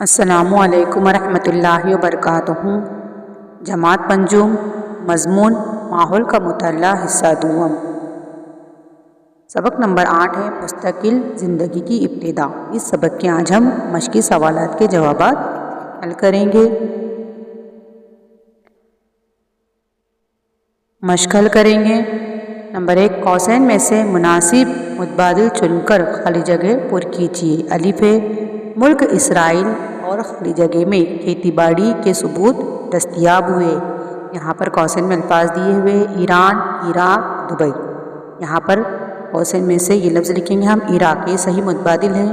السلام علیکم ورحمۃ اللہ وبرکاتہ۔ جماعت پنجم، مضمون ماحول کا مطالعہ، حصہ دوم۔ سبق نمبر 8 ہے مستقل زندگی کی ابتدا۔ اس سبق کے آج ہم مشقی سوالات کے جوابات حل کریں گے۔ مشق حل کریں گے۔ نمبر 1، قوسین میں سے مناسب متبادل چن کر خالی جگہ پر کیجیے۔ الف ہے، ملک اسرائیل اور خالی جگہ میں کھیتی باڑی کے ثبوت دستیاب ہوئے۔ یہاں پر قوسین میں الفاظ دیے ہوئے ایران، عراق، دبئی۔ یہاں پر قوسین میں سے یہ لفظ لکھیں گے ہم عراق، یہ صحیح متبادل ہیں۔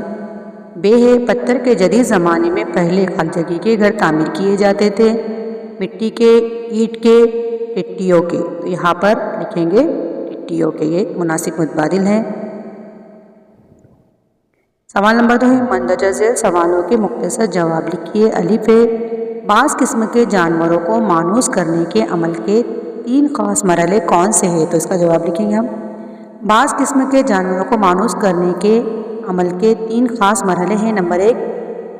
بے ہے، پتھر کے جدید زمانے میں پہلے خالی جگہ کے گھر تعمیر کیے جاتے تھے، مٹی کے، اینٹ کے، ٹٹیوں کے۔ تو یہاں پر لکھیں گے ٹٹیوں کے، یہ مناسب متبادل ہیں۔ سوال نمبر 2 ہے مندرجہ ذیل سوالوں کے مختصر جواب لکھیے۔ الف ہے، بعض قسم کے جانوروں کو مانوس کرنے کے عمل کے 3 خاص مرحلے کون سے ہیں؟ تو اس کا جواب لکھیں گے ہم۔ بعض قسم کے جانوروں کو مانوس کرنے کے عمل کے 3 خاص مرحلے ہیں۔ نمبر 1،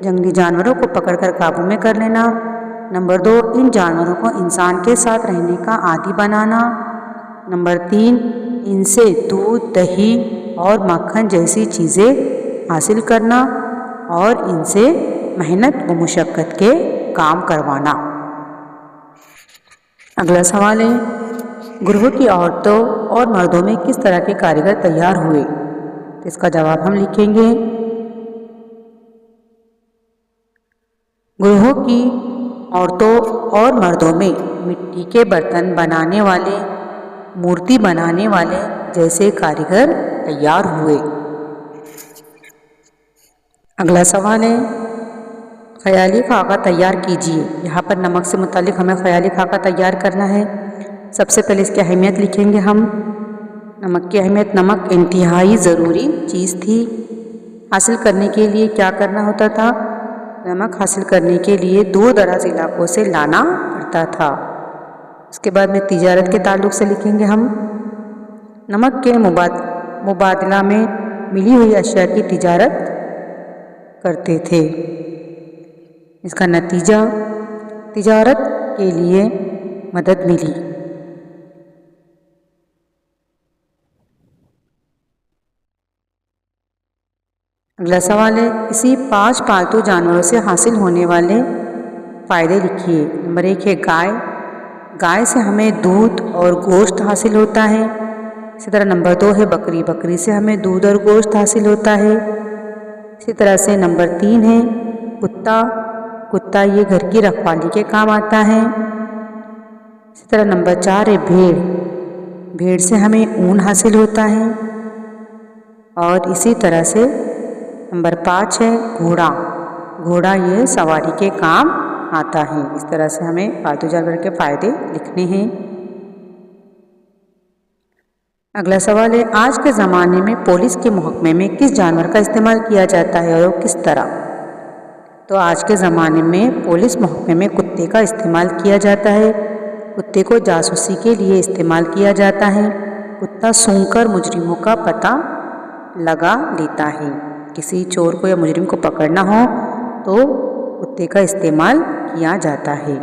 جنگلی جانوروں کو پکڑ کر قابو میں کر لینا۔ نمبر 2، ان جانوروں کو انسان کے ساتھ رہنے کا عادی بنانا۔ نمبر 3، ان سے دودھ، دہی اور مکھن جیسی چیزیں حاصل کرنا اور ان سے محنت و مشقت کے کام کروانا۔ اگلا سوال ہے، گروہ کی عورتوں اور مردوں میں کس طرح کے کاریگر تیار ہوئے؟ تو اس کا جواب ہم لکھیں گے۔ گروہ کی عورتوں اور مردوں میں مٹی کے برتن بنانے والے، مورتی بنانے والے جیسے کاریگر تیار ہوئے۔ اگلا سوال ہے، خیالی خاکہ تیار کیجیے۔ یہاں پر نمک سے متعلق ہمیں خیالی خاکہ تیار کرنا ہے۔ سب سے پہلے اس کی اہمیت لکھیں گے ہم۔ نمک کی اہمیت، نمک انتہائی ضروری چیز تھی۔ حاصل کرنے کے لیے کیا کرنا ہوتا تھا؟ نمک حاصل کرنے کے لیے دور دراز علاقوں سے لانا پڑتا تھا۔ اس کے بعد میں تجارت کے تعلق سے لکھیں گے ہم۔ نمک کے مبادلہ میں ملی ہوئی اشیاء کی تجارت کرتے تھے۔ اس کا نتیجہ تجارت کے لیے مدد ملی۔ اگلا سوال ہے، اسی 5 پالتو جانوروں سے حاصل ہونے والے فائدے لکھیے۔ نمبر 1 ہے گائے، گائے سے ہمیں دودھ اور گوشت حاصل ہوتا ہے۔ اسی طرح نمبر 2 ہے بکری، بکری سے ہمیں دودھ اور گوشت حاصل ہوتا ہے۔ اسی طرح سے نمبر 3 ہے کتا، کتا یہ گھر کی رکھوالی کے کام آتا ہے۔ اسی طرح نمبر 4 ہے بھیڑ، بھیڑ سے ہمیں اون حاصل ہوتا ہے۔ اور اسی طرح سے نمبر 5 ہے گھوڑا، گھوڑا یہ سواری کے کام آتا ہے۔ اس طرح سے ہمیں پالتو جانور کے فائدے لکھنے ہیں۔ اگلا سوال ہے، آج کے زمانے میں پولیس کے محکمے میں کس جانور کا استعمال کیا جاتا ہے اور کس طرح؟ تو آج کے زمانے میں پولیس محکمے میں کتے کا استعمال کیا جاتا ہے۔ کتے کو جاسوسی کے لیے استعمال کیا جاتا ہے۔ کتا سونگھ کر مجرموں کا پتہ لگا لیتا ہے۔ کسی چور کو یا مجرم کو پکڑنا ہو تو کتے کا استعمال کیا جاتا ہے۔